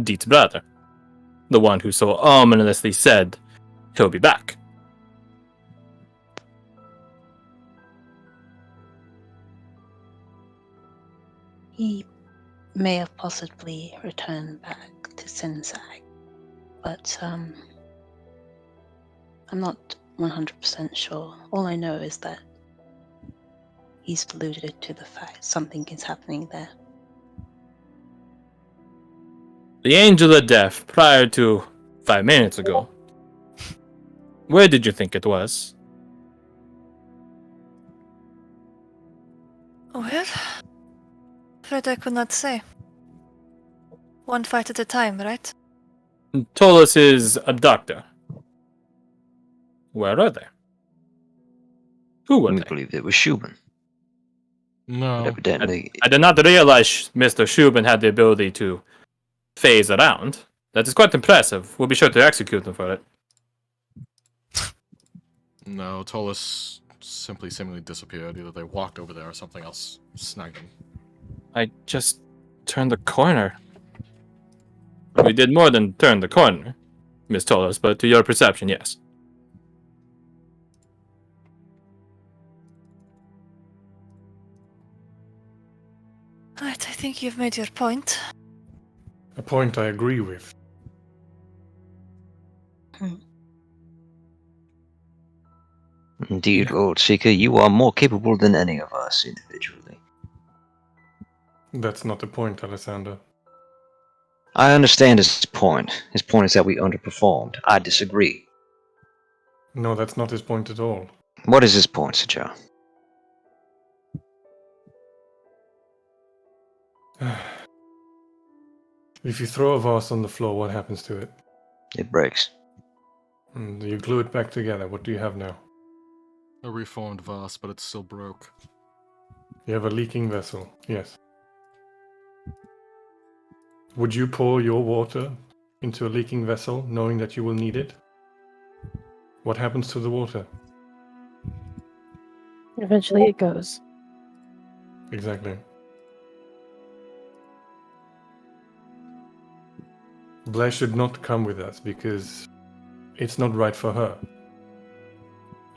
Deet's brother. The one who so ominously said he'll be back. He may have possibly returned back to Sinsag, but I'm not 100% sure. All I know is that he's alluded to the fact something is happening there. The Angel of Death, prior to 5 minutes ago. Where did you think it was? Well, afraid I could not say. One fight at a time, right? Tolus's abductor. Where are they? Who were We they? believed it was Shubin. No. Evidently, I did not realize Mr. Shubin had the ability to phase around. That is quite impressive. We'll be sure to execute him for it. No, Tolus simply seemingly disappeared. Either they walked over there or something else snagged him. I just turned the corner. We did more than turn the corner, Miss Tolus, but to your perception, yes. Right, I think you've made your point. A point I agree with. indeed, Lord Seeker, you are more capable than any of us individually. That's not the point, Alessander. I understand his point. His point is that we underperformed. I disagree. No, that's not his point at all. What is his point, Sir Joe? If you throw a vase on the floor, what happens to it? It breaks. And you glue it back together. What do you have now? A reformed vase, but it's still broke. You have a leaking vessel, yes. Would you pour your water into a leaking vessel, knowing that you will need it? What happens to the water? Eventually it goes. Exactly. Blair should not come with us because it's not right for her.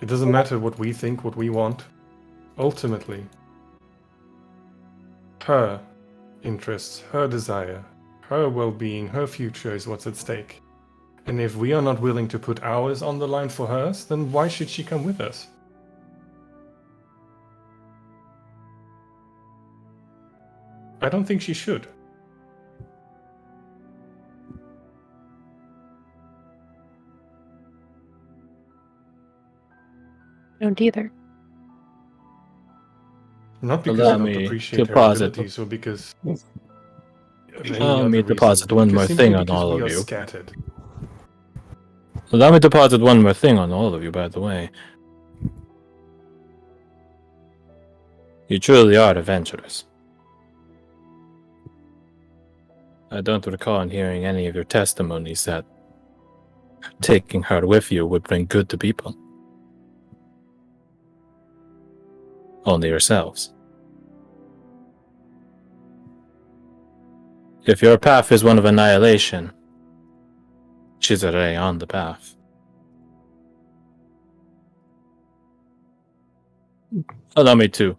It doesn't matter what we think, what we want. Ultimately, her interests, her desire, her well-being, her future is what's at stake. And if we are not willing to put ours on the line for hers, then why should she come with us? I don't think she should. I don't either. Not because Allow I don't me appreciate to her pause it. abilities or because... Allow me to deposit one more thing on all of you. Scattered. Allow me to deposit one more thing on all of you, by the way. You truly are adventurous. I don't recall hearing any of your testimonies that taking her with you would bring good to people. Only yourselves. If your path is one of annihilation, she's already on the path. Allow me to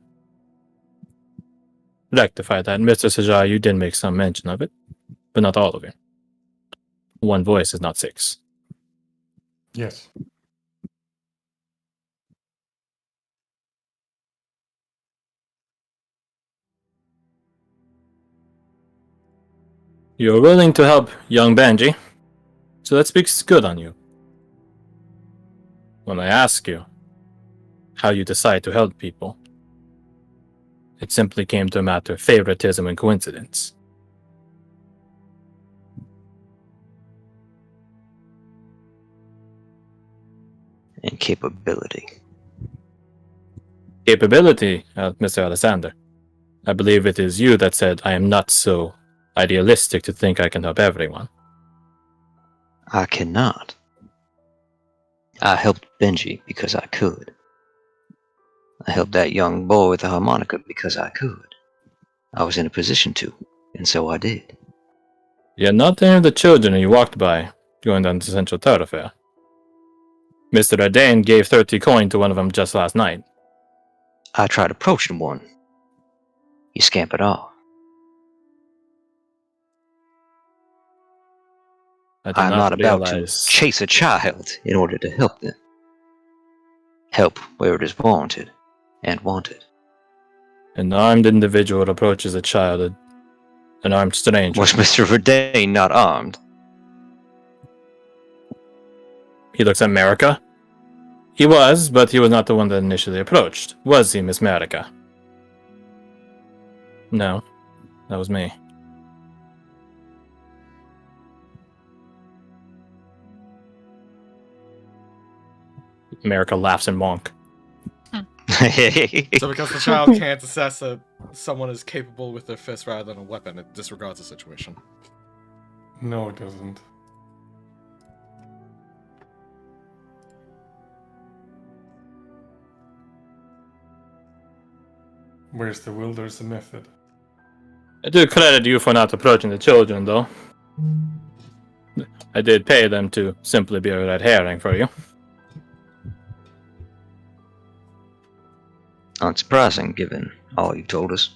rectify that. Mr. Sajar, you did make some mention of it, but not all of it. One voice is not six. Yes. You're willing to help young Benji, so that speaks good on you. When I ask you how you decide to help people, it simply came to a matter of favoritism and coincidence. And capability. Capability, Mr. Alexander. I believe it is you that said I am not so idealistic to think I can help everyone. I cannot. I helped Benji because I could. I helped that young boy with the harmonica because I could. I was in a position to, and so I did. You're not any of the children you walked by going down to Central Thoroughfare. Mr. Ardane gave 30 coin to one of them just last night. I tried approaching one. You scampered off. I did I'm not about realize. to chase a child in order to help them. Help where it is warranted and wanted. An armed individual approaches a child, an armed stranger. Was Mr. Verdane not armed? He looks at America. He was, but he was not the one that initially approached. Was he, Miss Marica? No, that was me. America laughs and wonk. So because the child can't assess that someone is capable with their fist rather than a weapon, it disregards the situation. No, it doesn't. Where's the will, there's the method. I do credit you for not approaching the children, though. I did pay them to simply be a red herring for you. Unsurprising, given all you told us.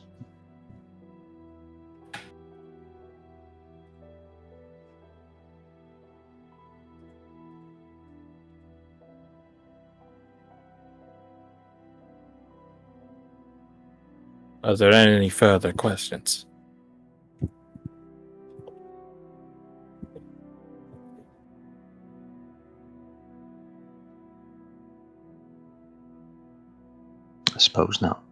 Are there any further questions? I suppose not.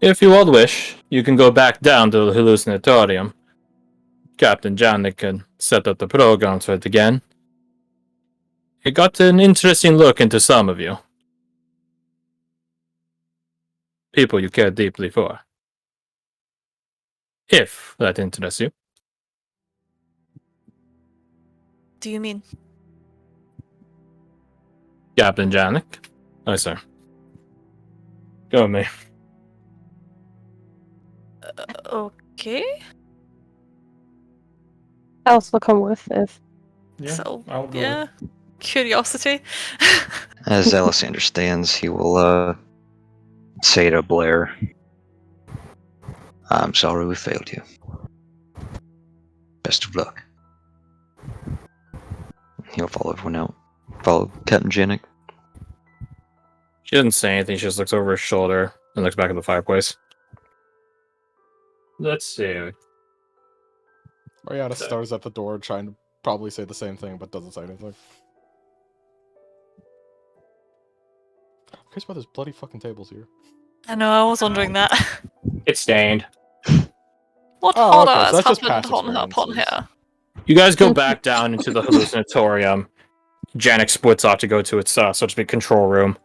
If you all wish, you can go back down to the hallucinatorium. Captain Janik can set up the programs for it again. It got an interesting look into some of you. People you care deeply for. If that interests you. Do you mean? Captain Janik? Aye, sir. Go with me. Okay. Alice will come with if. Yeah, So, I'll go. yeah. Curiosity. As Alice understands, he will say to Blair, I'm sorry we failed you. Best of luck. He'll follow everyone out. Follow Captain Janik. She doesn't say anything, she just looks over her shoulder and looks back at the fireplace. Let's see. Mariana stares at the door, trying to probably say the same thing, but doesn't say anything. I'm curious why there's bloody fucking tables here. I know, I was wondering that. It's stained. What Oh, horror okay, so has that's just happened past upon experiences. here? You guys go back down into the hallucinatorium. Janik splits off to go to its, so to speak, control room.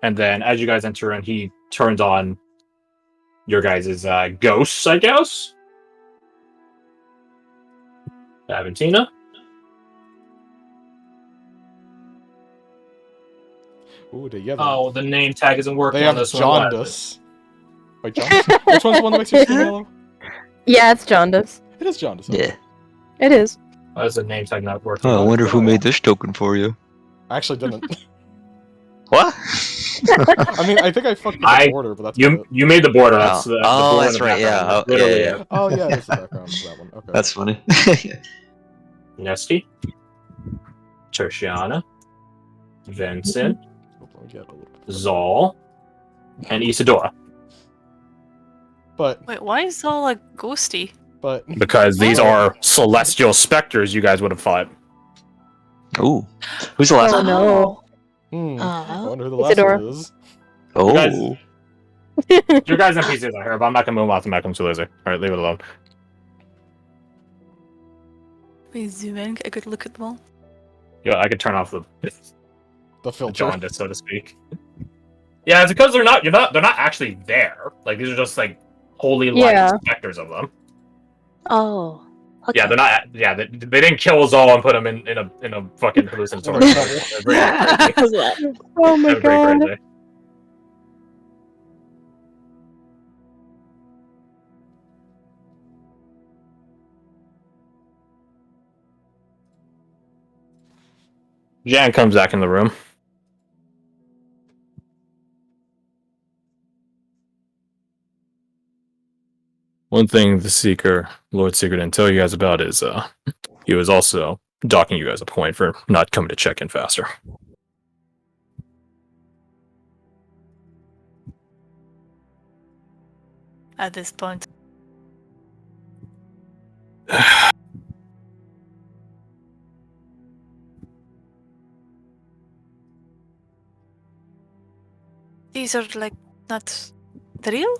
And then, as you guys enter in, he turns on your guys' ghosts, I guess? Aventina? Ooh, they have Oh, the name tag isn't working they on have this one. jaundice. Wait, jaundice? Which one's the one that makes your skin yellow? Yeah, it's jaundice. It is jaundice. Okay. Yeah. It is. Why is the name tag not working? Oh, I wonder who made this token for you. I actually didn't. What? I mean, I think I fucked with the border, but that's about it. You made the border. That's the Oh, border that's in the right, yeah. background. Oh, yeah, Literally, yeah. Oh yeah, that's the background for that one. Okay. That's funny. Nesty, Tertiana, Vincent, Let me get a little bit. Zal, and Isadora. But Wait, why is all like ghosty? Because these are celestial specters you guys would have fought. Ooh. Who's the last Oh one? no. I wonder who the last Isadora. one is. Oh. Your guys' NPCs are here, but I'm not going to move off the Malcolm to Lizard. Alright, leave it alone. We zoom in, get a good look at them all. Yeah, I could turn off the The filter. jaundice, so to speak. Yeah, it's because they're not actually there. Like, these are just, like, holy light Yeah. specters of them. Oh. Okay. Yeah, they're not. Yeah, they didn't kill Zal and put him in a fucking hallucinatory. They're very crazy. Oh my They're very god. crazy. Jan comes back in the room. One thing the Lord Seeker didn't tell you guys about is he was also docking you guys a point for not coming to check in faster. At this point. These are like not real?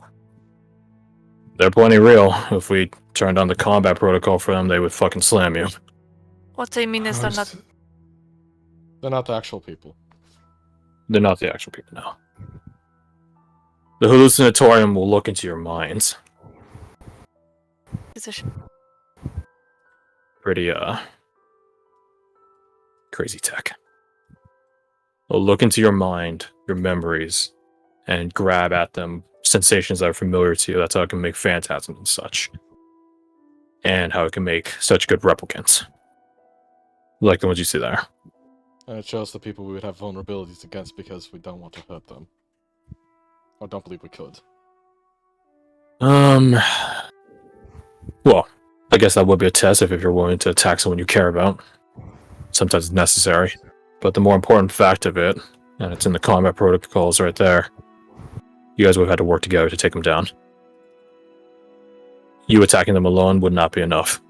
They're plenty real. If we turned on the combat protocol for them, they would fucking slam you. What I mean is they're not. They're not the actual people. They're not the actual people now. The hallucinatorium will look into your minds. Pretty, crazy tech. They'll look into your mind, your memories, and grab at them sensations that are familiar to you. That's how it can make phantasms and such. And how it can make such good replicants. Like the ones you see there. And it shows the people we would have vulnerabilities against because we don't want to hurt them. Or don't believe we could. Well, I guess that would be a test if you're willing to attack someone you care about. Sometimes it's necessary. But the more important fact of it, and it's in the combat protocols right there, you guys would have had to work together to take them down. You attacking them alone would not be enough.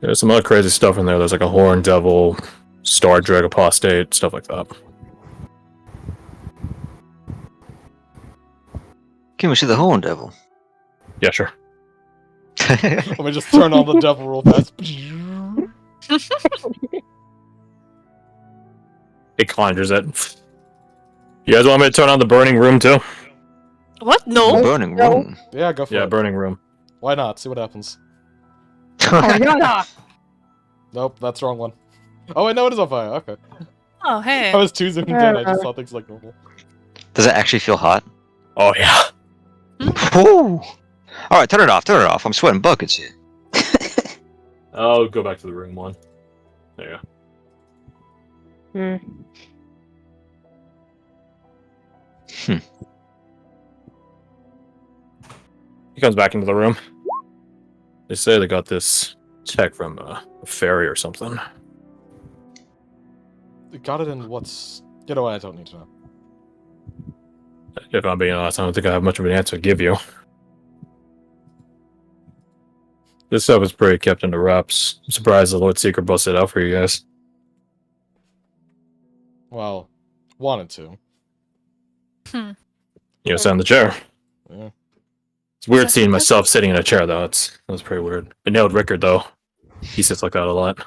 There's some other crazy stuff in there. There's like a horn devil, star drag apostate, stuff like that. Can we see the horn devil? Yeah, sure. Let me just turn on the devil real fast. It conjures it. You guys want me to turn on the burning room too? What? No. Burning No. room. Yeah, go for Yeah, it. burning room. Why not? See what happens. Oh, yeah. Nope, that's the wrong one. Oh wait, no, it is on fire. Okay. Oh, hey. I was too zoomed in, I just saw things like normal. Does it actually feel hot? Oh yeah. Woo! Alright, turn it off, turn it off. I'm sweating buckets here. I'll go back to the room one. There you go. He comes back into the room. They say they got this tech from a ferry or something. Got it in what's... You know what, I don't need to know. If I'm being honest, I don't think I have much of an answer to give you. This stuff is pretty kept under wraps. I'm surprised the Lord Seeker busted out for you guys. Well, wanted to. You know, sit in the chair. Yeah. It's weird That's seeing okay. myself sitting in a chair, though. That was pretty weird. I nailed Rickard, though. He sits like that a lot.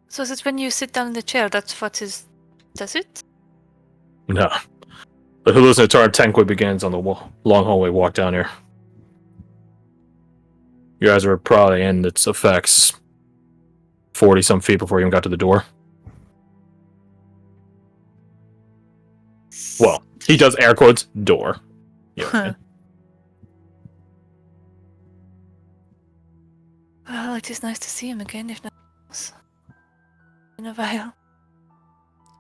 So is it when you sit down in the chair, that's what is... Does it? No. The hallucinatory tank begins on the long hallway walk down here. You guys were probably in its effects 40-some feet before you even got to the door. Well, he does air quotes, door. You know what I mean? Well, it is nice to see him again, if nothing else. In a while.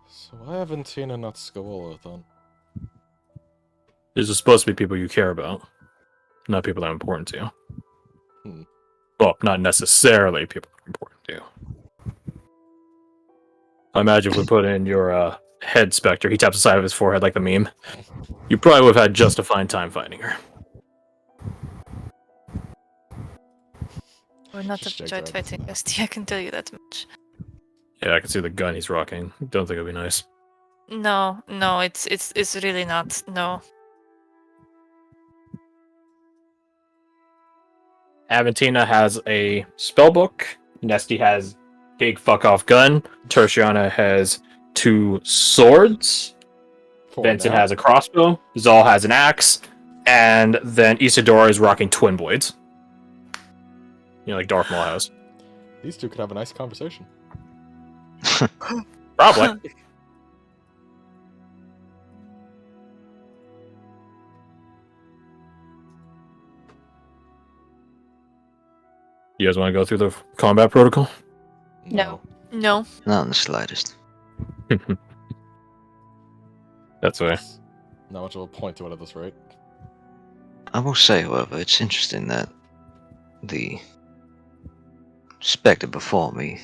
So why haven't Tina not Skola then? These are supposed to be people you care about, not people that are important to you. Well, not necessarily people that are important to you. I imagine if we put in your head specter, he taps the side of his forehead like the meme, you probably would have had just a fine time finding her. We're not Just a check joint that. fighting bestie, I can tell you that much. Yeah, I can see the gun he's rocking. Don't think it'd be nice. No, it's really not. No. Aventina has a spellbook. Nesty has big fuck off gun. Tertiana has 2 swords. Benson has a crossbow. Zal has an axe. And then Isadora is rocking twin blades. You know, like Garth-Mod has. These two could have a nice conversation. Probably. You guys want to go through the combat protocol? No. No. Not in the slightest. That's way. Not much of a point to it at this rate. I will say, however, it's interesting that the spectre before me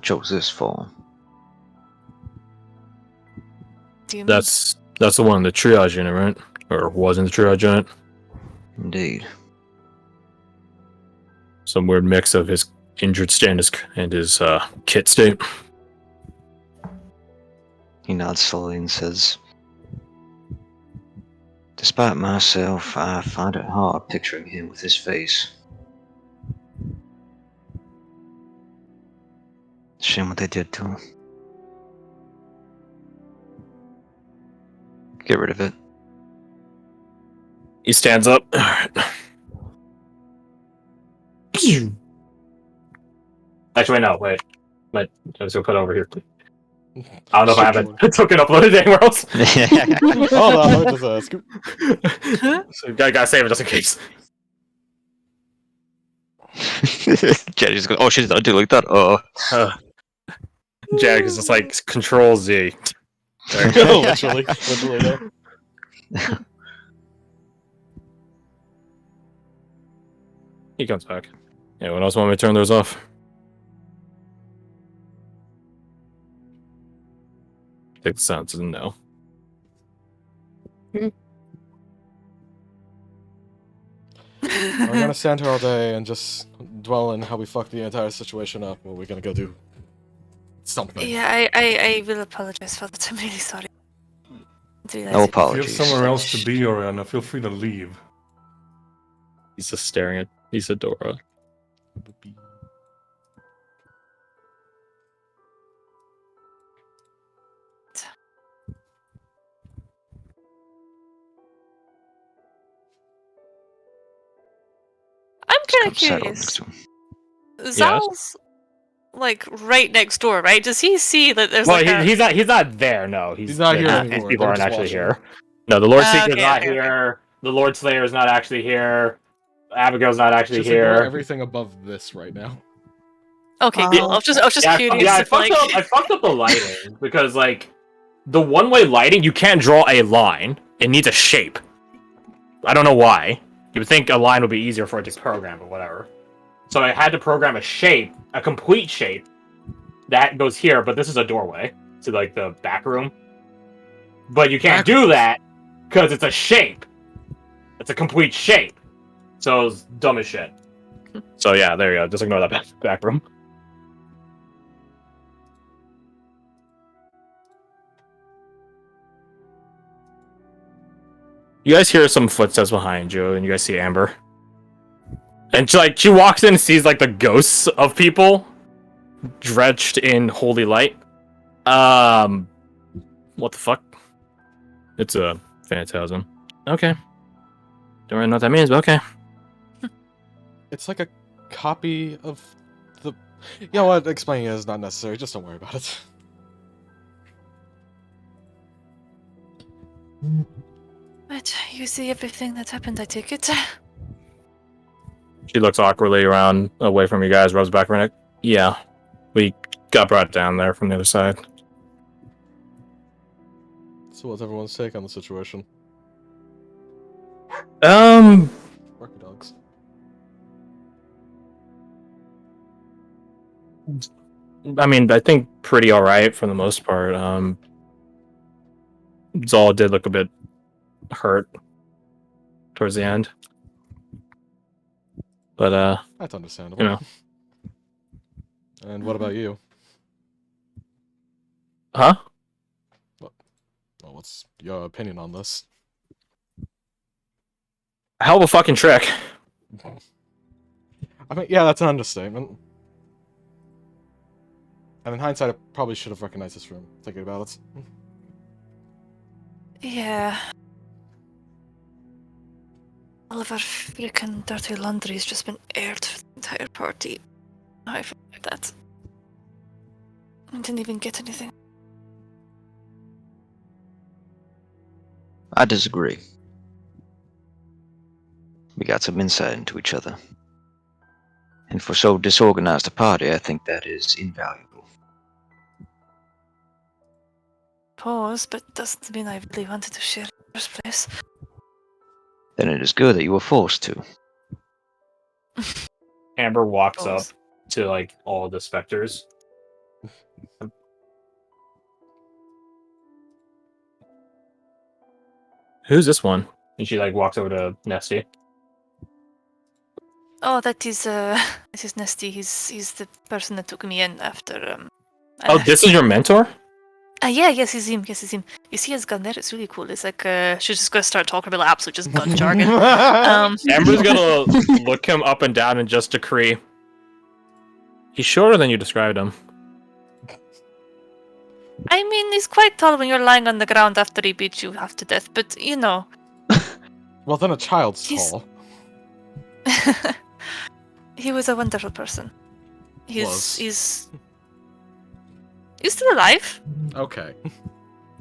chose this form. Do you mean? That's the one in the triage unit, right? Or was in the triage unit. Indeed. Some weird mix of his injured state and his kit state. He nods slowly and says, "Despite myself, I find it hard picturing him with his face. Shame what they did to him. Get rid of it." He stands up. Alright. Actually, no, wait. But I was gonna put it over here. I don't know if I haven't took it uploaded anywhere else. Oh, no, let me just scoop. So gotta save it just in case. Jenny just goes, "Oh shit, don't do it like that." Oh. Jack is just like Control Z. There. Literally though. He comes back. Anyone else want me to turn those off? I think the sound is no. We're gonna stand here all day and just dwell in how we fucked the entire situation up, or we're gonna go do something. Yeah, I will apologize for that. I'm really sorry. No If you have apologies. somewhere else to be, Oriana, feel free to leave. He's just staring at Isadora. I'm kind Come of settle curious. next to him. Zal's like right next door, right? Does he see that there's Well, like a... he's not there. No, He's not here his anymore. people They're aren't just actually watching. here. No, the Lord Seeker's Okay, not okay, okay. here. The Lord Slayer is not actually here. Abigail's not actually Just ignore here. everything above this right now. Okay, cool. I was just Yeah, curious. I if, like... fucked up the lighting because like the one-way lighting, you can't draw a line. It needs a shape. I don't know why. You would think a line would be easier for it to program, but whatever. So I had to program a shape, a complete shape, that goes here, but this is a doorway to like the back room. But you can't do that because it's a shape. It's a complete shape. So it's dumb as shit. So yeah, there you go. Just ignore that back room. You guys hear some footsteps behind you, and you guys see Amber. And she walks in and sees like the ghosts of people drenched in holy light. What the fuck? It's a phantasm. Okay. Don't really know what that means, but okay. It's like a copy of the... You know what? Explaining it is not necessary. Just don't worry about it. But you see everything that happened, I take it? She looks awkwardly around, away from you guys, rubs back her neck. Yeah. We got brought down there from the other side. So what's everyone's take on the situation? Barky dogs. I mean, I think pretty alright for the most part. Zal did look a bit hurt towards the end. But, That's understandable. you know. And what about you? Huh? Well, what's your opinion on this? Hell of a fucking trick. I mean, yeah, that's an understatement. And in hindsight, I probably should have recognized this room, thinking about it. Yeah. All of our freaking dirty laundry's just been aired for the entire party. I forgot that. I didn't even get anything. I disagree. We got some insight into each other. And for so disorganized a party, I think that is invaluable. Pause, but doesn't mean I really wanted to share in the first place. Then it is good that you were forced to. Amber walks up Pause. to like all the specters. Who's this one? And she like walks over to Nesty. Oh, that is Nesty. He's the person that took me in after Oh, this is your mentor? yes, he's him. Yes, he's him. You see his gun there? It's really cool. It's like she's just gonna start talking about absolute just gun jargon. Amber's gonna look him up and down and just decree. He's shorter than you described him. I mean, he's quite tall when you're lying on the ground after he beat you half to death, but you know. Well, then a child's He's- tall. He was a wonderful person. Was. He's still alive. Okay.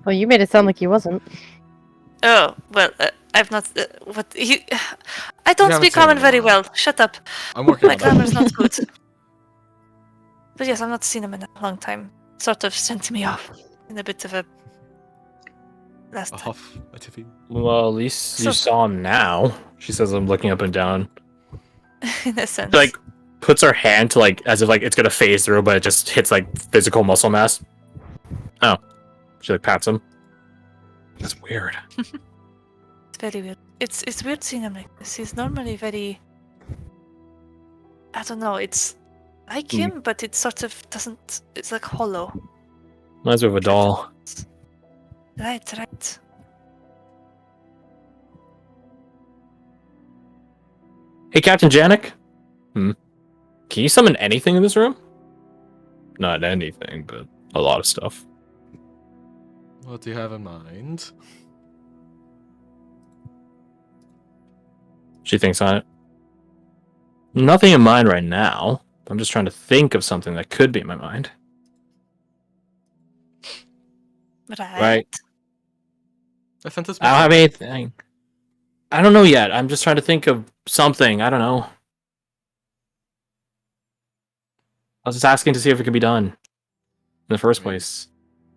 Well, you made it sound like he wasn't. Oh well, I've not. What he? I don't haven't speak seen him common in a very while. well. Shut up. I'm working My on grammar's it. not good. But yes, I've not seen him in a long time. Sort of sent me off in a bit of a last A time. huff, a tiffy. Well, at least you So- saw him now. She says, I'm looking up and down. In a sense. She, like, puts her hand to, like, as if, like, it's gonna phase through, but it just hits, like, physical muscle mass. Oh. She, like, pats him. That's weird. It's very weird. It's weird seeing him like this. He's normally very. I don't know. It's like him, but it sort of doesn't. It's like hollow. Reminds me of a doll. Right. Hey, Captain Janik? Can you summon anything in this room? Not anything, but a lot of stuff. What do you have in mind? She thinks on it. Nothing in mind right now. I'm just trying to think of something that could be in my mind. Right. I sent this I don't have anything. I don't know yet. I'm just trying to think of something. I don't know. I was just asking to see if it could be done in the first place.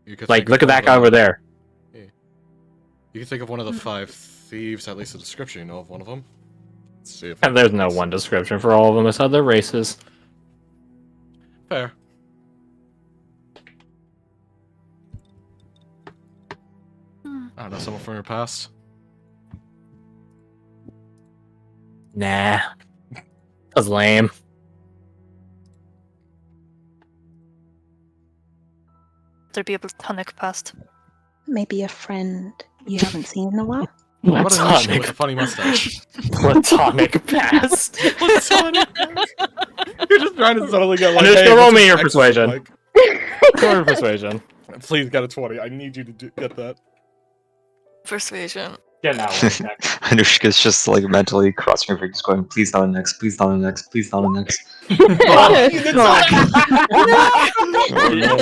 You could Like, think look of at one that guy of over there. You can think of one of the 5 thieves, at least a description, you know, of one of them. Let's see if And there's no one description for all of them. It's other races. Fair. I don't know, someone from your past. Nah. That was lame. There be a platonic past. Maybe a friend you haven't seen in a while. What an Nisha with a Platonic. funny mustache. Platonic past. Platonic. You're just trying to subtly get like, Just hey, roll what's me your your ex persuasion. like? Core persuasion. Please get a 20. I need you to get that. Persuasion. Yeah, now. Anushka's just like mentally crossing her fingers, going, "Please not an next, please not an next, please not an next." Oh, you did Oh. suck. Oh, no.